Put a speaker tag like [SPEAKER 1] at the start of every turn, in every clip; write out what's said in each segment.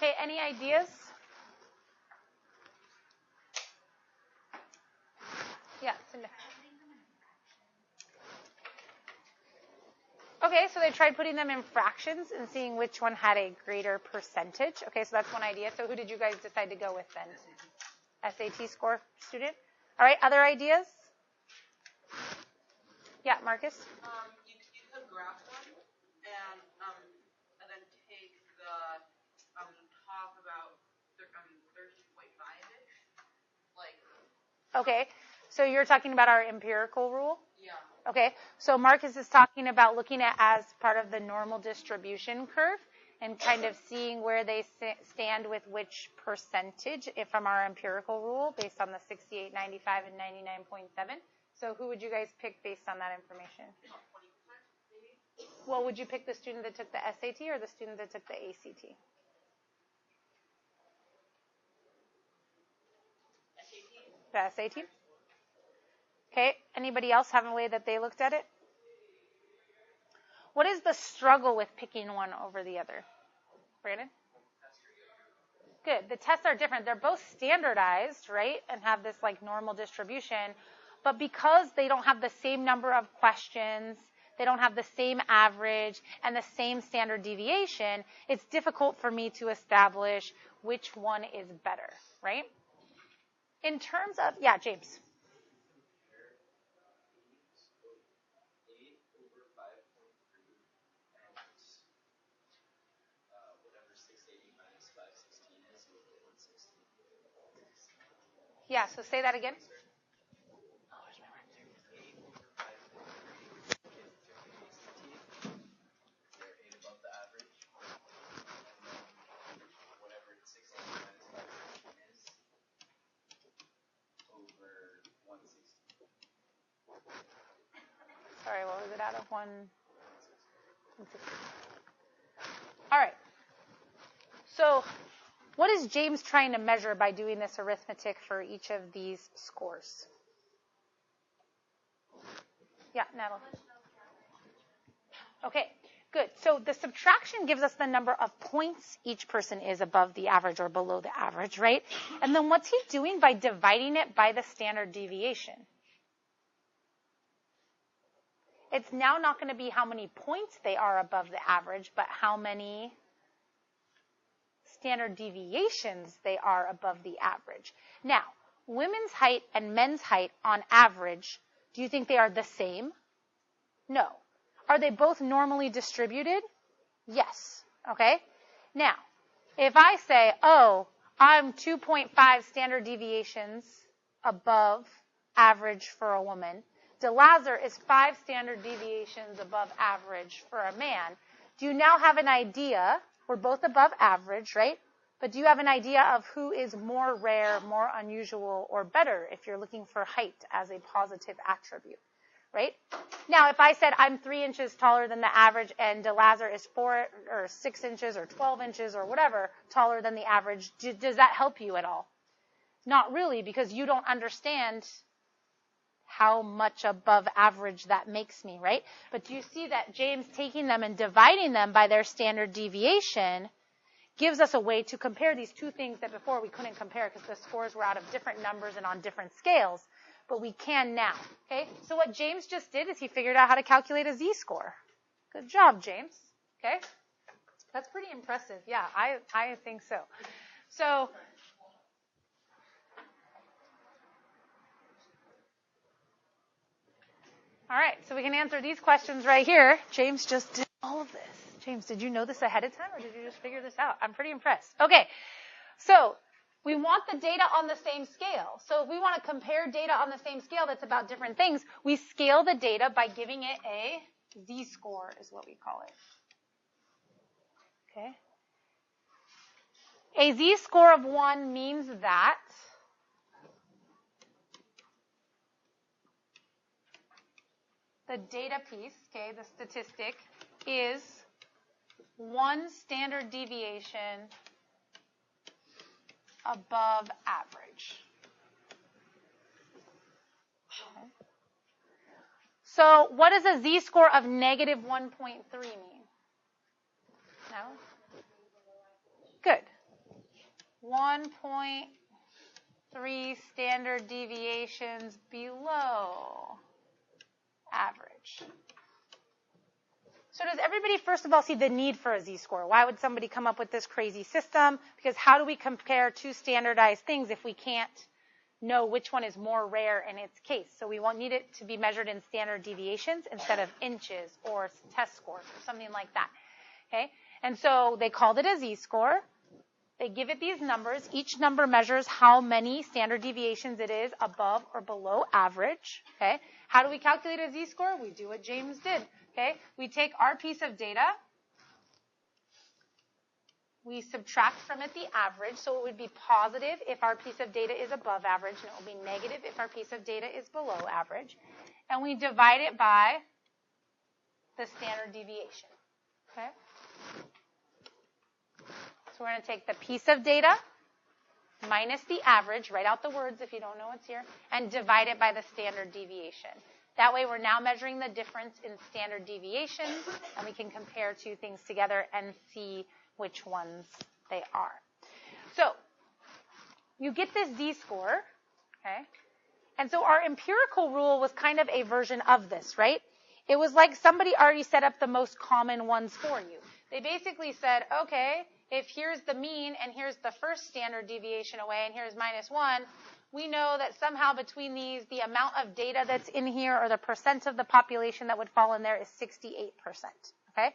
[SPEAKER 1] Okay, any ideas? Yeah, Cindy. Okay, so they tried putting them in fractions and seeing which one had a greater percentage. Okay, so that's one idea. So who did you guys decide to go with then? SAT score student? All right, other ideas? Yeah, Marcus?
[SPEAKER 2] You could graph one and then take the top about 13.5-ish. Like.
[SPEAKER 1] Okay, so you're talking about our empirical rule?
[SPEAKER 2] Yeah.
[SPEAKER 1] Okay, so Marcus is talking about looking at as part of the normal distribution curve and kind of seeing where they stand with which percentage from our empirical rule based on the 68, 95, and 99.7. So who would you guys pick based on that information?
[SPEAKER 2] 20%, maybe?
[SPEAKER 1] Well, would you pick the student that took the SAT or the student that took the ACT? The SAT? Okay, anybody else have a way that they looked at it? What is the struggle with picking one over the other? Brandon? Good. The tests are different. They're both standardized, right, and have this like normal distribution. But because they don't have the same number of questions, they don't have the same average and the same standard deviation, it's difficult for me to establish which one is better, right? In terms of, yeah, James. Yeah, so say that again. Sorry, what was it out of 160? All right. So what is James trying to measure by doing this arithmetic for each of these scores? Yeah, Natalie. Okay, good. So the subtraction gives us the number of points each person is above the average or below the average, right? And then what's he doing by dividing it by the standard deviation? It's now not going to be how many points they are above the average, but how many standard deviations they are above the average. Now, women's height and men's height on average, do you think they are the same? No. Are they both normally distributed? Yes. Okay? Now, if I say, oh, I'm 2.5 standard deviations above average for a woman, DeLazar is 5 standard deviations above average for a man, do you now have an idea? We're both above average, right? But do you have an idea of who is more rare, more unusual, or better if you're looking for height as a positive attribute, right? Now, if I said I'm 3 inches taller than the average and DeLazar is 4 or 6 inches or 12 inches or whatever taller than the average, does that help you at all? Not really, because you don't understand how much above average that makes me, right? But do you see that James taking them and dividing them by their standard deviation gives us a way to compare these two things that before we couldn't compare because the scores were out of different numbers and on different scales, but we can now, okay? So what James just did is he figured out how to calculate a z-score. Good job, James, okay? That's pretty impressive. Yeah, I think so. So all right, so we can answer these questions right here. James just did all of this. James, did you know this ahead of time, or did you just figure this out? I'm pretty impressed. Okay, so we want the data on the same scale. So if we want to compare data on the same scale that's about different things, we scale the data by giving it a z-score is what we call it. Okay. A z-score of 1 means that the data piece, okay, the statistic, is 1 standard deviation above average. Okay. So what does a z-score of negative 1.3 mean? No? Good. 1.3 standard deviations below average. So does everybody, first of all, see the need for a z-score? Why would somebody come up with this crazy system? Because how do we compare two standardized things if we can't know which one is more rare in its case? So we won't need it to be measured in standard deviations instead of inches or test scores or something like that. Okay? And so they called it a z-score. They give it these numbers. Each number measures how many standard deviations it is above or below average. Okay? How do we calculate a z-score? We do what James did. Okay? We take our piece of data. We subtract from it the average, so it would be positive if our piece of data is above average, and it will be negative if our piece of data is below average. And we divide it by the standard deviation. Okay? So we're going to take the piece of data minus the average, write out the words if you don't know what's here, and divide it by the standard deviation. That way we're now measuring the difference in standard deviations, and we can compare two things together and see which ones they are. So you get this z-score, okay? And so our empirical rule was kind of a version of this, right? It was like somebody already set up the most common ones for you. They basically said, okay, if here's the mean and here's the first standard deviation away and here's -1, we know that somehow between these, the amount of data that's in here or the percent of the population that would fall in there is 68%, okay?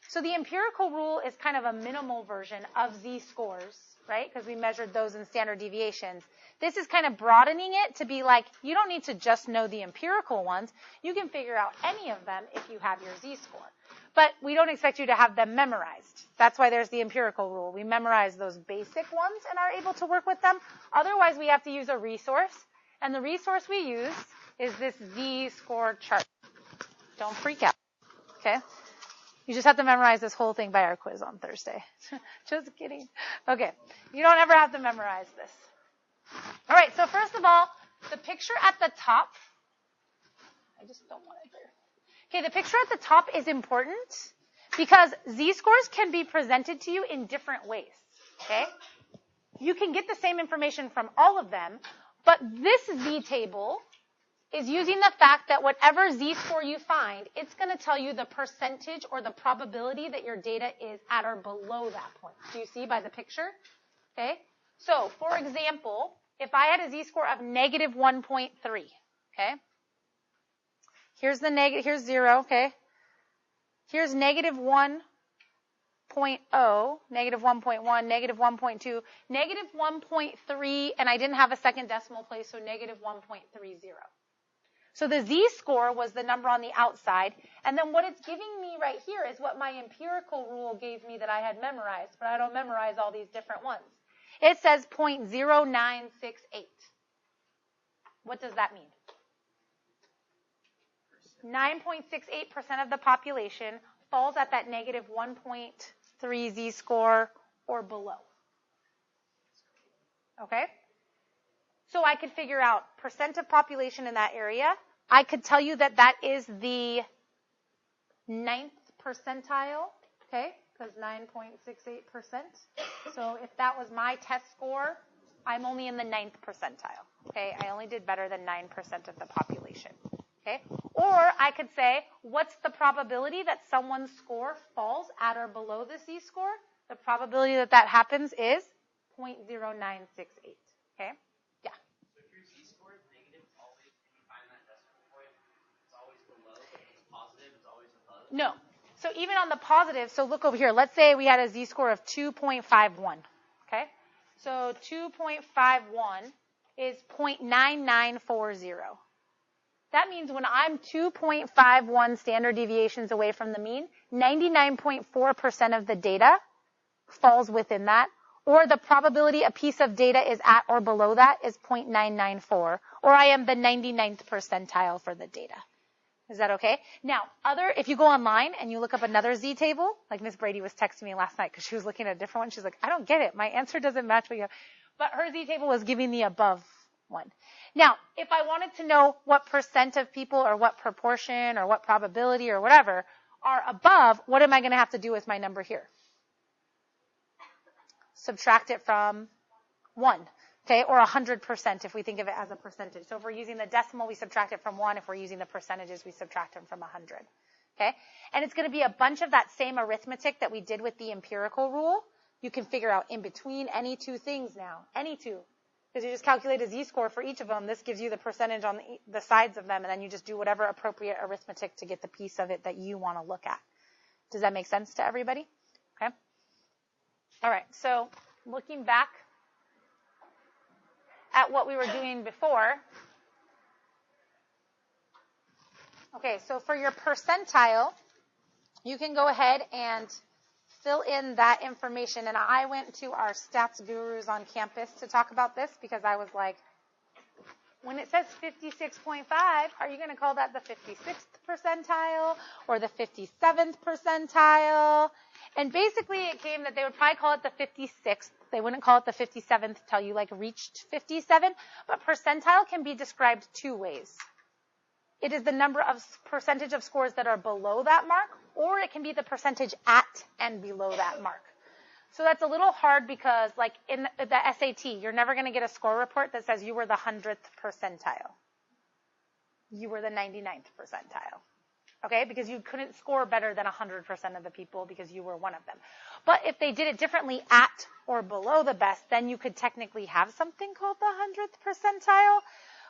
[SPEAKER 1] So the empirical rule is kind of a minimal version of z-scores, right? Because we measured those in standard deviations. This is kind of broadening it to be like, you don't need to just know the empirical ones. You can figure out any of them if you have your z-score. But we don't expect you to have them memorized. That's why there's the empirical rule. We memorize those basic ones and are able to work with them. Otherwise, we have to use a resource. And the resource we use is this z-score chart. Don't freak out, okay? You just have to memorize this whole thing by our quiz on Thursday. Just kidding. Okay. You don't ever have to memorize this. All right. So first of all, the picture at the top. I just don't want it there. Okay. The picture at the top is important because z-scores can be presented to you in different ways. Okay. You can get the same information from all of them, but this z-table is using the fact that whatever z-score you find, it's going to tell you the percentage or the probability that your data is at or below that point. Do you see by the picture? Okay. So, for example, if I had a z-score of -1.3, okay? Here's 0, okay? Here's -1.0, -1.1, -1.2, -1.3, and I didn't have a second decimal place, so -1.30. So the z-score was the number on the outside, and then what it's giving me right here is what my empirical rule gave me that I had memorized, but I don't memorize all these different ones. It says 0.0968. What does that mean? 9.68% of the population falls at that -1.3 z-score or below. Okay? So I could figure out percent of population in that area. I could tell you that that is the 9th percentile, okay, because 9.68%. So if that was my test score, I'm only in the 9th percentile, okay? I only did better than 9% of the population, okay? Or I could say, what's the probability that someone's score falls at or below the z-score? The probability that that happens is 0.0968, okay? No. So even on the positive, so look over here. Let's say we had a z-score of 2.51, okay? So 2.51 is 0.9940. That means when I'm 2.51 standard deviations away from the mean, 99.4% of the data falls within that, or the probability a piece of data is at or below that is 0.994, or I am the 99th percentile for the data. Is that okay? Now, if you go online and you look up another z-table, like Miss Brady was texting me last night because she was looking at a different one. She's like, I don't get it. My answer doesn't match what you have. But her z-table was giving the above one. Now, if I wanted to know what percent of people or what proportion or what probability or whatever are above, what am I going to have to do with my number here? Subtract it from 1. Okay, or 100% if we think of it as a percentage. So if we're using the decimal, we subtract it from 1. If we're using the percentages, we subtract them from 100. Okay, and it's going to be a bunch of that same arithmetic that we did with the empirical rule. You can figure out in between any two things now, any two. Because you just calculate a z-score for each of them. This gives you the percentage on the sides of them, and then you just do whatever appropriate arithmetic to get the piece of it that you want to look at. Does that make sense to everybody? Okay. All right, so looking back at what we were doing before. Okay, so for your percentile, you can go ahead and fill in that information. And I went to our stats gurus on campus to talk about this because I was like, when it says 56.5, are you going to call that the 56th percentile or the 57th percentile? And basically it came that they would probably call it the 56th. They wouldn't call it the 57th till you like reached 57. But percentile can be described two ways. It is the number of percentage of scores that are below that mark, or it can be the percentage at and below that mark. So that's a little hard because, like, in the SAT, you're never going to get a score report that says you were the 100th percentile. You were the 99th percentile. Okay? Because you couldn't score better than 100% of the people because you were one of them. But if they did it differently at or below the best, then you could technically have something called the 100th percentile.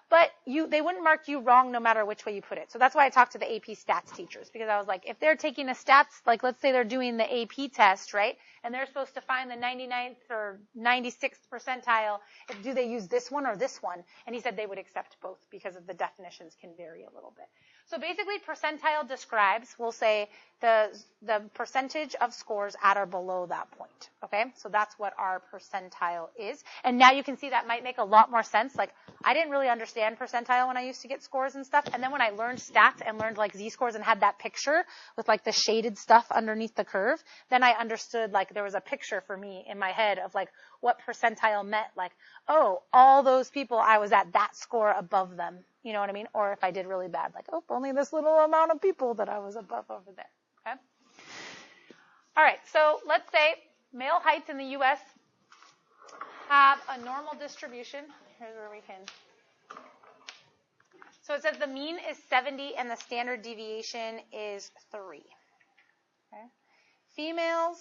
[SPEAKER 1] But they wouldn't mark you wrong no matter which way you put it. So that's why I talked to the AP stats teachers, because I was like, if they're taking a stats, like let's say they're doing the AP test, right? And they're supposed to find the 99th or 96th percentile, do they use this one or this one? And he said they would accept both because of the definitions can vary a little bit. So basically percentile describes, we'll say, the percentage of scores at or below that point. Okay? So that's what our percentile is. And now you can see that might make a lot more sense. Like, I didn't really understand percentile when I used to get scores and stuff. And then when I learned stats and learned like z-scores and had that picture with like the shaded stuff underneath the curve, then I understood like there was a picture for me in my head of like what percentile meant. Like, oh, all those people, I was at that score above them. You know what I mean? Or if I did really bad, like, oh, only this little amount of people that I was above over there. Okay? All right, so let's say male heights in the U.S. have a normal distribution. Here's where we can. So it says the mean is 70 and the standard deviation is 3. Okay? Females,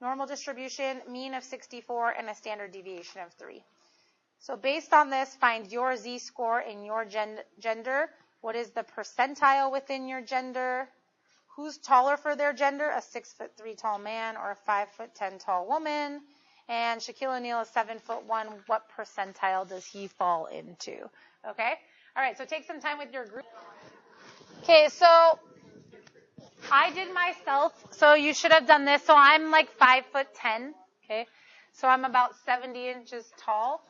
[SPEAKER 1] normal distribution, mean of 64 and a standard deviation of 3. So based on this, find your z-score in your gender. What is the percentile within your gender? Who's taller for their gender? A 6'3" tall man or a 5'10" tall woman? And Shaquille O'Neal is 7'1". What percentile does he fall into? Okay? All right, so take some time with your group. Okay, so I did myself. So you should have done this. So I'm like 5'10". Okay? So I'm about 70 inches tall.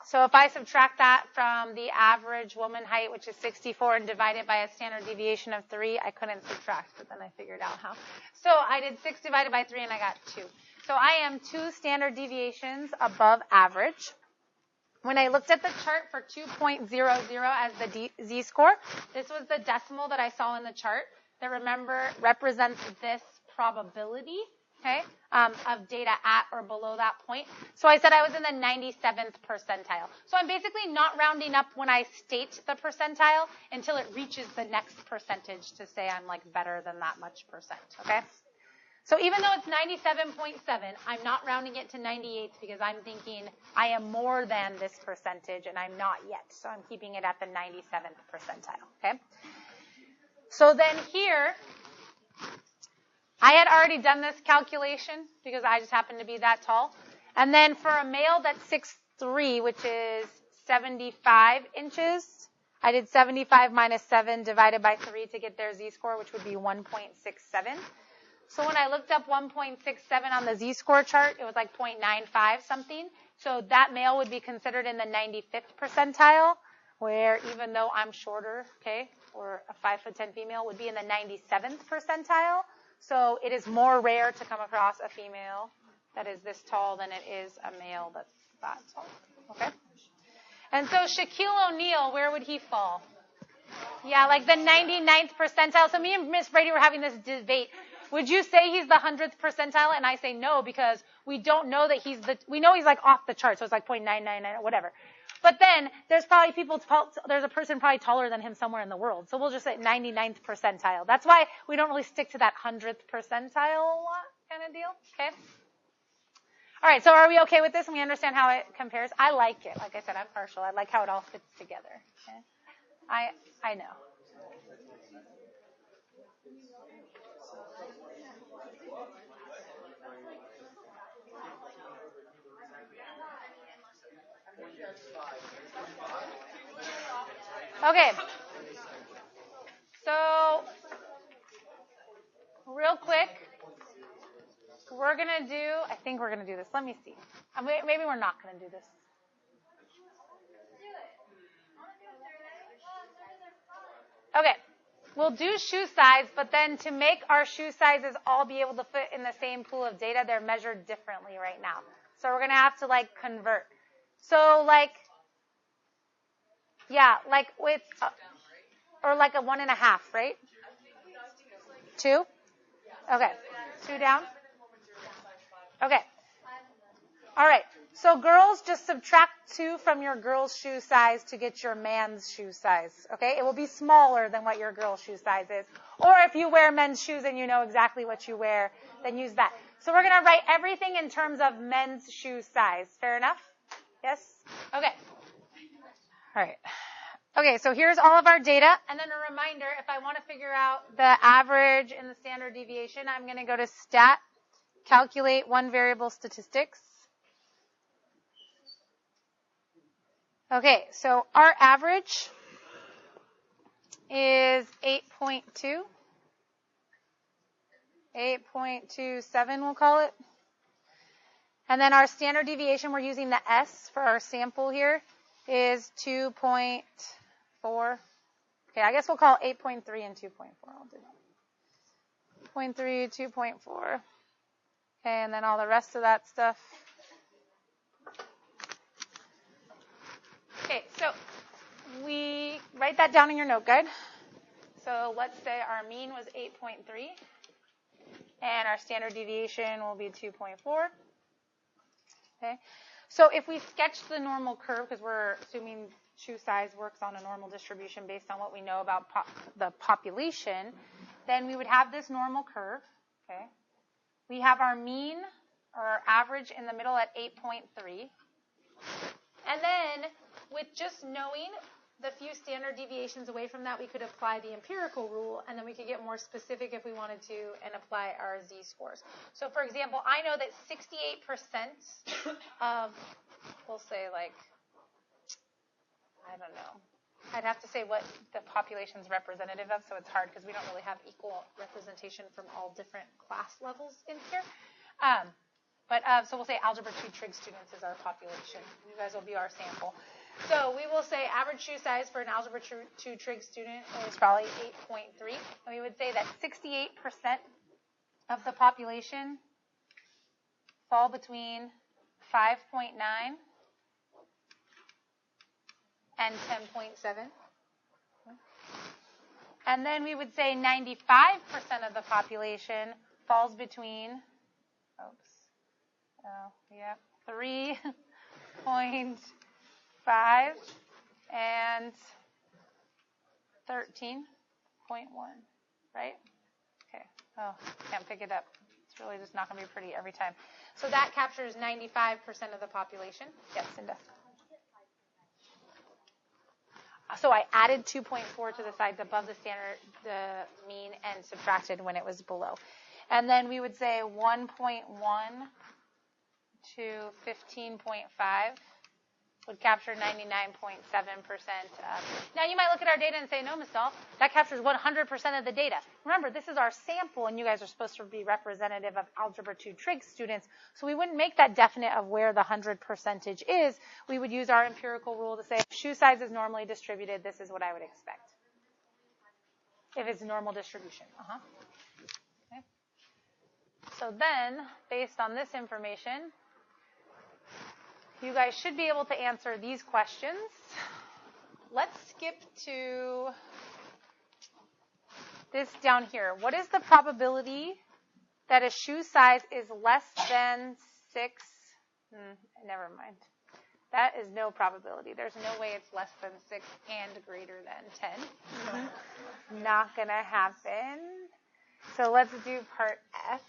[SPEAKER 1] So if I subtract that from the average woman height, which is 64, and divide it by a standard deviation of 3, I couldn't subtract, but then I figured out how. So I did 6 divided by 3, and I got 2. So I am 2 standard deviations above average. When I looked at the chart for 2.00 as the z-score, this was the decimal that I saw in the chart that, remember, represents this probability. Okay, of data at or below that point. So I said I was in the 97th percentile. So I'm basically not rounding up when I state the percentile until it reaches the next percentage to say I'm like better than that much percent. Okay? So even though it's 97.7, I'm not rounding it to 98 because I'm thinking I am more than this percentage and I'm not yet. So I'm keeping it at the 97th percentile. Okay? So then here, I had already done this calculation because I just happen to be that tall. And then for a male that's 6'3", which is 75 inches, I did 75 minus 7 divided by 3 to get their z-score, which would be 1.67. So when I looked up 1.67 on the z-score chart, it was like 0.95 something. So that male would be considered in the 95th percentile, where even though I'm shorter, okay, or a 5'10" female would be in the 97th percentile. So it is more rare to come across a female that is this tall than it is a male that's that tall. Okay? And so Shaquille O'Neal, where would he fall? Yeah, like the 99th percentile. So me and Miss Brady were having this debate. Would you say he's the 100th percentile? And I say no, because we don't know that we know he's like off the chart, so it's like 0.999 or whatever. But then there's probably there's a person probably taller than him somewhere in the world. So we'll just say 99th percentile. That's why we don't really stick to that 100th percentile kind of deal. Okay. All right. So are we okay with this? And we understand how it compares? I like it. Like I said, I'm partial. I like how it all fits together. Okay? I know. Okay. So, real quick, I think we're going to do this. Let me see. Maybe we're not going to do this. Okay. We'll do shoe size, but then to make our shoe sizes all be able to fit in the same pool of data, they're measured differently right now. So we're going to have to convert. So with, or a 1.5, right? 2? Okay. 2 down? Okay. All right. So girls, just subtract 2 from your girl's shoe size to get your man's shoe size. Okay? It will be smaller than what your girl's shoe size is. Or if you wear men's shoes and you know exactly what you wear, then use that. So we're going to write everything in terms of men's shoe size. Fair enough? Yes? Okay. All right. Okay, so here's all of our data. And then a reminder, if I want to figure out the average and the standard deviation, I'm going to go to Stat, calculate one variable statistics. Okay, so our average is 8.2. 8.27, we'll call it. And then our standard deviation, we're using the S for our sample here, is 2.4. Okay, I guess we'll call 8.3 and 2.4. I'll do that. 0.3, 2.4. Okay, and then all the rest of that stuff. Okay, so we write that down in your note guide. So let's say our mean was 8.3, and our standard deviation will be 2.4. Okay, so if we sketch the normal curve, because we're assuming shoe size works on a normal distribution based on what we know about the population, then we would have this normal curve. Okay, we have our mean or our average in the middle at 8.3, and then with just knowing the few standard deviations away from that, we could apply the empirical rule, and then we could get more specific if we wanted to and apply our z-scores. So, for example, I know that 68% of, we'll say I don't know. I'd have to say what the population's representative of, so it's hard because we don't really have equal representation from all different class levels in here. So we'll say Algebra 2 trig students is our population. You guys will be our sample. So we will say average shoe size for an Algebra 2 trig student is probably 8.3. And we would say that 68% of the population fall between 5.9 and 10.7. And then we would say 95% of the population falls between, 3.5 and 13.1, right? Okay. Oh, can't pick it up. It's really just not going to be pretty every time. So that captures 95% of the population. Yes, Cinda. So I added 2.4 to the sides above the standard, the mean, and subtracted when it was below. And then we would say 1.1 to 15.5 would capture 99.7%. Now you might look at our data and say, no, Ms. Dahl, that captures 100% of the data. Remember, this is our sample, and you guys are supposed to be representative of Algebra 2 trig students, so we wouldn't make that definite of where the 100% is. We would use our empirical rule to say, if shoe size is normally distributed, this is what I would expect. If it's normal distribution. Okay. So then, based on this information, you guys should be able to answer these questions. Let's skip to this down here. What is the probability that a shoe size is less than 6. Never mind. That is no probability. There's no way it's less than 6 and greater than 10. Not going to happen. So let's do part F.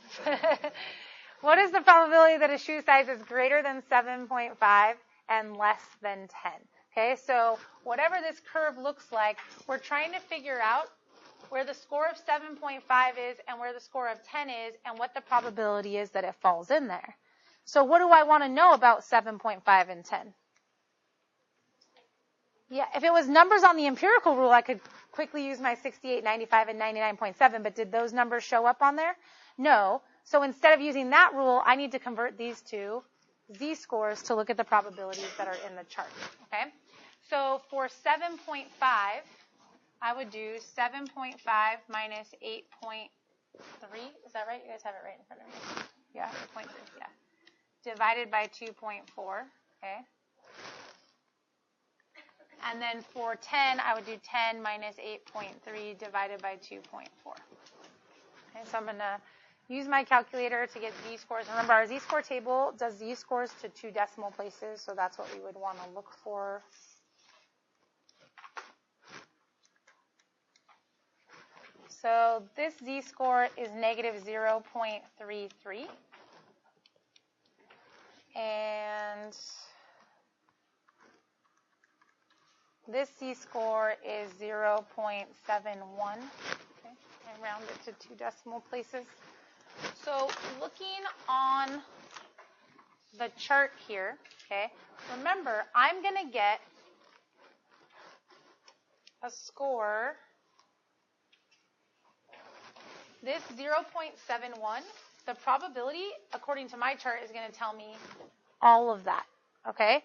[SPEAKER 1] What is the probability that a shoe size is greater than 7.5 and less than 10? Okay, so whatever this curve looks like, we're trying to figure out where the score of 7.5 is and where the score of 10 is and what the probability is that it falls in there. So what do I want to know about 7.5 and 10? Yeah, if it was numbers on the empirical rule, I could quickly use my 68, 95, and 99.7, but did those numbers show up on there? No. So instead of using that rule, I need to convert these to z-scores to look at the probabilities that are in the chart, okay? So for 7.5, I would do 7.5 minus 8.3. Is that right? You guys have it right in front of me. Yeah, 8.3, yeah. Divided by 2.4, okay? And then for 10, I would do 10 minus 8.3 divided by 2.4. Okay, so I'm going to use my calculator to get z-scores. Remember, our z-score table does z-scores to 2 decimal places, so that's what we would want to look for. So this z-score is negative 0.33. And this z-score is 0.71. Okay, I round it to 2 decimal places. So looking on the chart here, okay, remember, I'm going to get a score. This 0.71, the probability, according to my chart, is going to tell me all of that, okay?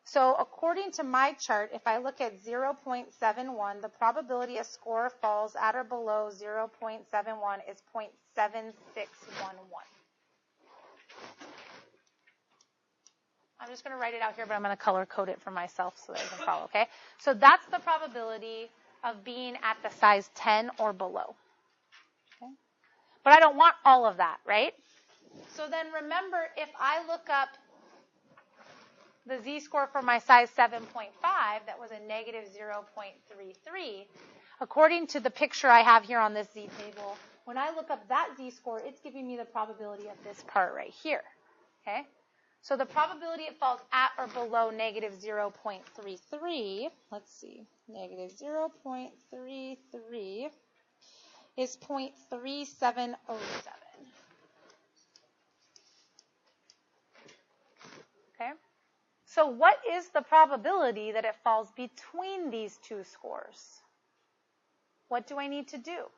[SPEAKER 1] So according to my chart, if I look at 0.71, the probability a score falls at or below 0.71 is 0.7611. I'm just going to write it out here, but I'm going to color code it for myself so that I can follow, okay? So that's the probability of being at the size 10 or below. Okay? But I don't want all of that, right? So then remember, if I look up the z-score for my size 7.5, that was a negative 0.33. According to the picture I have here on this z-table, when I look up that z-score, it's giving me the probability of this part right here, okay? So the probability it falls at or below negative 0.33, let's see, negative 0.33 is 0.3707. Okay? So what is the probability that it falls between these 2 scores? What do I need to do?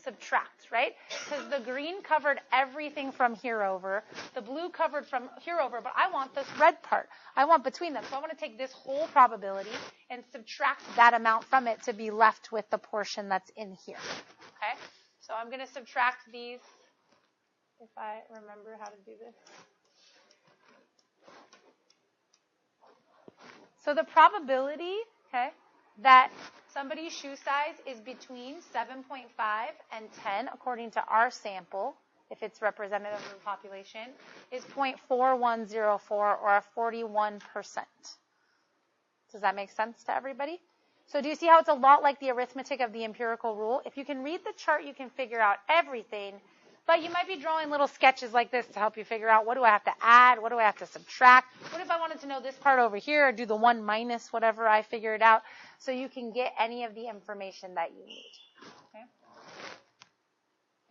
[SPEAKER 1] Subtract, right? Because the green covered everything from here over, the blue covered from here over, but I want this red part. I want between them. So I want to take this whole probability and subtract that amount from it to be left with the portion that's in here. Okay? So I'm going to subtract these, if I remember how to do this. So the probability, okay, that somebody's shoe size is between 7.5 and 10, according to our sample, if it's representative of the population, is 0.4104 or a 41%. Does that make sense to everybody? So do you see how it's a lot like the arithmetic of the empirical rule? If you can read the chart, you can figure out everything. But you might be drawing little sketches like this to help you figure out, what do I have to add? What do I have to subtract? What if I wanted to know this part over here, or do the 1 minus whatever I figured out, so you can get any of the information that you need. Okay?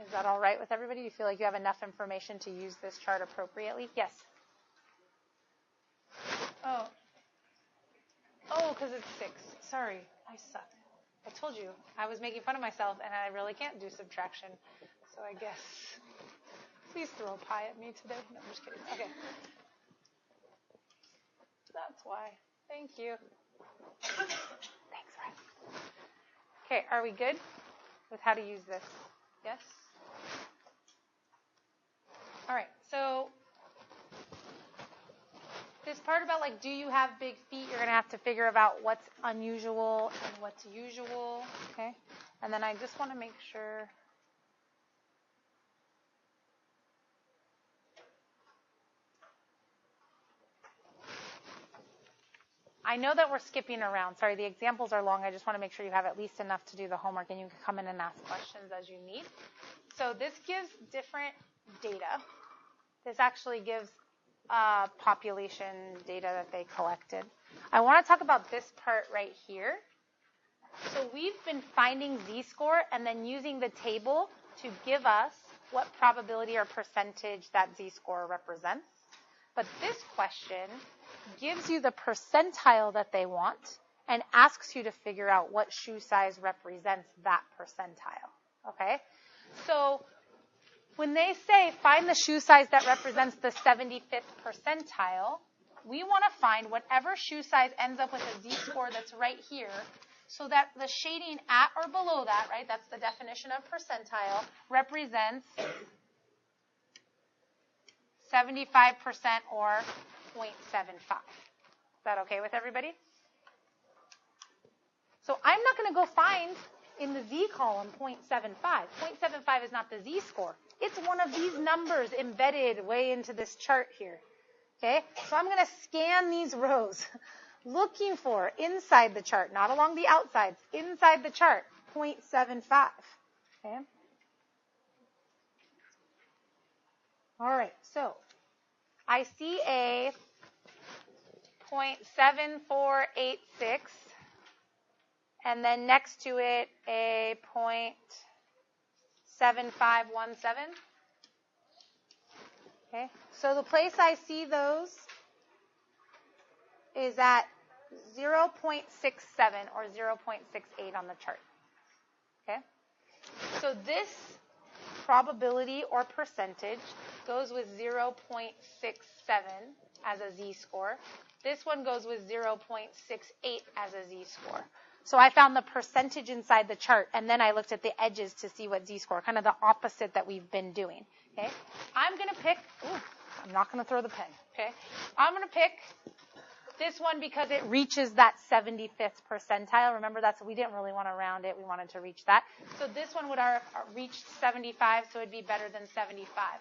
[SPEAKER 1] Is that all right with everybody? Do you feel like you have enough information to use this chart appropriately? Yes? Oh, because it's 6. Sorry, I suck. I told you, I was making fun of myself, and I really can't do subtraction. So I guess, please throw a pie at me today. No, I'm just kidding. Okay. That's why. Thank you. Thanks, Red. Okay, are we good with how to use this? Yes? All right, so this part about, like, do you have big feet, you're going to have to figure out what's unusual and what's usual, okay? And then I just want to make sure. I know that we're skipping around. Sorry, the examples are long. I just want to make sure you have at least enough to do the homework, and you can come in and ask questions as you need. So this gives different data. This actually gives population data that they collected. I want to talk about this part right here. So we've been finding z-score and then using the table to give us what probability or percentage that z-score represents. But this question gives you the percentile that they want and asks you to figure out what shoe size represents that percentile. Okay? So when they say find the shoe size that represents the 75th percentile, we want to find whatever shoe size ends up with a z-score that's right here, so that the shading at or below that, right, that's the definition of percentile, represents 75% or 0.75. Is that okay with everybody? So I'm not going to go find in the z column 0.75. 0.75 is not the z-score. It's one of these numbers embedded way into this chart here. Okay? So I'm going to scan these rows looking for inside the chart, not along the outsides, inside the chart, 0.75. Okay? All right, so I see a 0.7486, and then next to it a 0.7517. Okay, so the place I see those is at 0.67 or 0.68 on the chart. Okay, so this probability or percentage goes with 0.67 as a z-score. This one goes with 0.68 as a z-score. So I found the percentage inside the chart, and then I looked at the edges to see what z-score, kind of the opposite that we've been doing. Okay, I'm going to pick, I'm not going to throw the pen, okay? I'm going to pick this one because it reaches that 75th percentile. Remember, we didn't really want to round it. We wanted to reach that. So this one would have reached 75, so it'd be better than 75.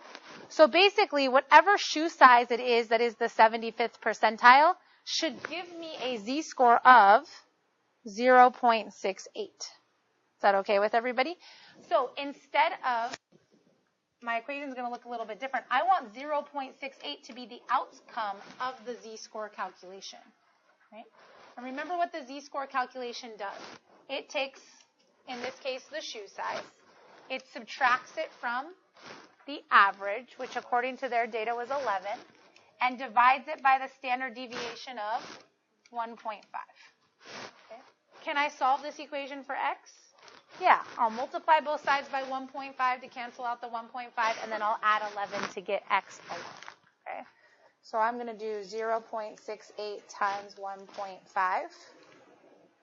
[SPEAKER 1] So basically, whatever shoe size it is that is the 75th percentile should give me a z-score of 0.68. Is that okay with everybody? So instead of, my equation is going to look a little bit different. I want 0.68 to be the outcome of the z-score calculation. Right? And remember what the z-score calculation does. It takes, in this case, the shoe size. It subtracts it from the average, which according to their data was 11, and divides it by the standard deviation of 1.5. Okay? Can I solve this equation for x? Yeah, I'll multiply both sides by 1.5 to cancel out the 1.5, and then I'll add 11 to get x alone. Okay? So I'm going to do 0.68 times 1.5.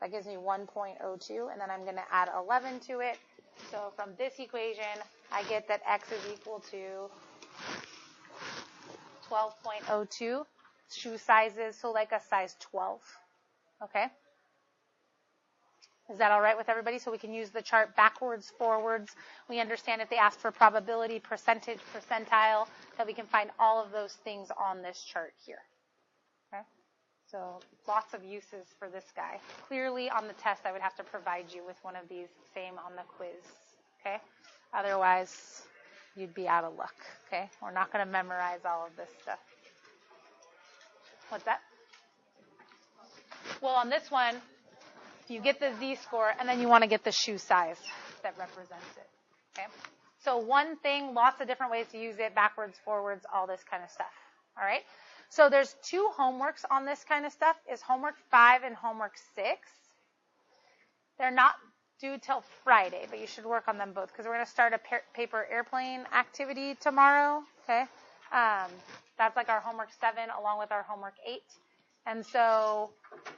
[SPEAKER 1] That gives me 1.02, and then I'm going to add 11 to it. So from this equation, I get that x is equal to 12.02 shoe sizes, so like a size 12. Okay? Is that all right with everybody? So we can use the chart backwards, forwards. We understand if they ask for probability, percentage, percentile, that we can find all of those things on this chart here. Okay? So lots of uses for this guy. Clearly on the test, I would have to provide you with one of these, same on the quiz. Okay? Otherwise, you'd be out of luck. Okay? We're not going to memorize all of this stuff. What's that? Well, on this one, you get the z-score, and then you want to get the shoe size that represents it. Okay? So one thing, lots of different ways to use it, backwards, forwards, all this kind of stuff. All right? So there's 2 homeworks on this kind of stuff, is homework 5 and homework 6. They're not due till Friday, but you should work on them both, because we're going to start a paper airplane activity tomorrow. Okay? That's like our homework 7 along with our homework 8. And so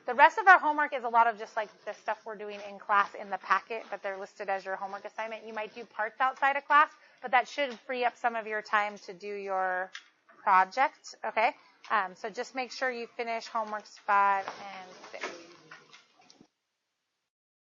[SPEAKER 1] the rest of our homework is a lot of just like the stuff we're doing in class in the packet, but they're listed as your homework assignment. You might do parts outside of class, but that should free up some of your time to do your project, okay? So just make sure you finish homeworks 5 and